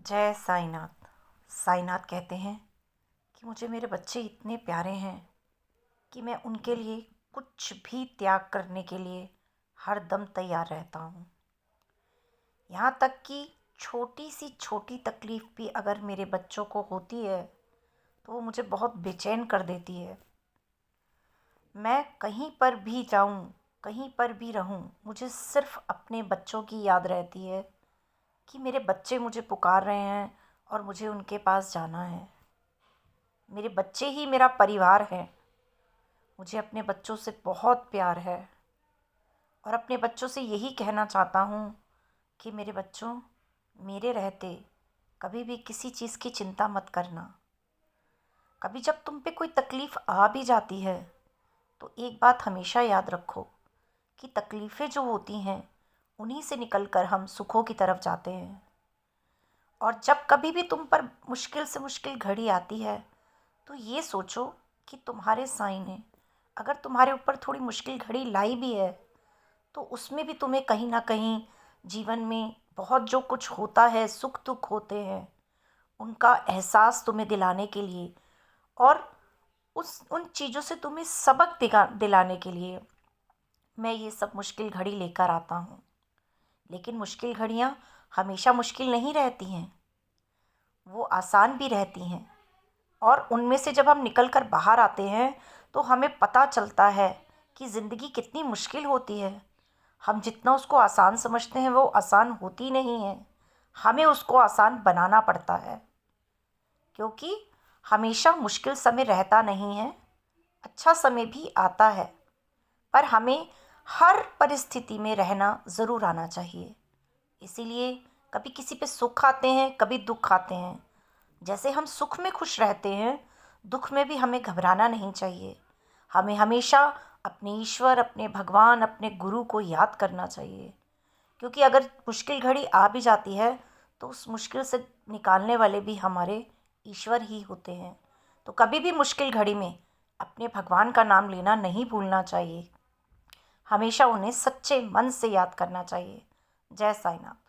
जय साईनाथ। साईनाथ कहते हैं कि मुझे मेरे बच्चे इतने प्यारे हैं कि मैं उनके लिए कुछ भी त्याग करने के लिए हर दम तैयार रहता हूँ। यहाँ तक कि छोटी सी छोटी तकलीफ़ भी अगर मेरे बच्चों को होती है तो वो मुझे बहुत बेचैन कर देती है। मैं कहीं पर भी जाऊँ, कहीं पर भी रहूँ, मुझे सिर्फ़ अपने बच्चों की याद रहती है कि मेरे बच्चे मुझे पुकार रहे हैं और मुझे उनके पास जाना है। मेरे बच्चे ही मेरा परिवार है। मुझे अपने बच्चों से बहुत प्यार है और अपने बच्चों से यही कहना चाहता हूँ कि मेरे बच्चों, मेरे रहते कभी भी किसी चीज़ की चिंता मत करना। कभी जब तुम पे कोई तकलीफ़ आ भी जाती है तो एक बात हमेशा याद रखो कि तकलीफ़ें जो होती हैं उन्हीं से निकल कर हम सुखों की तरफ जाते हैं। और जब कभी भी तुम पर मुश्किल से मुश्किल घड़ी आती है तो ये सोचो कि तुम्हारे साईं ने अगर तुम्हारे ऊपर थोड़ी मुश्किल घड़ी लाई भी है तो उसमें भी तुम्हें कहीं ना कहीं जीवन में बहुत जो कुछ होता है, सुख दुख होते हैं, उनका एहसास तुम्हें दिलाने के लिए और उस उन चीज़ों से तुम्हें सबक दिलाने के लिए मैं ये सब मुश्किल घड़ी लेकर आता हूँ। लेकिन मुश्किल घड़ियाँ हमेशा मुश्किल नहीं रहती हैं, वो आसान भी रहती हैं। और उनमें से जब हम निकल कर बाहर आते हैं तो हमें पता चलता है कि ज़िंदगी कितनी मुश्किल होती है। हम जितना उसको आसान समझते हैं वो आसान होती नहीं है, हमें उसको आसान बनाना पड़ता है। क्योंकि हमेशा मुश्किल समय रहता नहीं है, अच्छा समय भी आता है, पर हमें हर परिस्थिति में रहना ज़रूर आना चाहिए। इसीलिए कभी किसी पे सुख आते हैं, कभी दुख आते हैं। जैसे हम सुख में खुश रहते हैं, दुख में भी हमें घबराना नहीं चाहिए। हमें हमेशा अपने ईश्वर, अपने भगवान, अपने गुरु को याद करना चाहिए। क्योंकि अगर मुश्किल घड़ी आ भी जाती है तो उस मुश्किल से निकालने वाले भी हमारे ईश्वर ही होते हैं। तो कभी भी मुश्किल घड़ी में अपने भगवान का नाम लेना नहीं भूलना चाहिए। हमेशा उन्हें सच्चे मन से याद करना चाहिए। जय साईनाथ।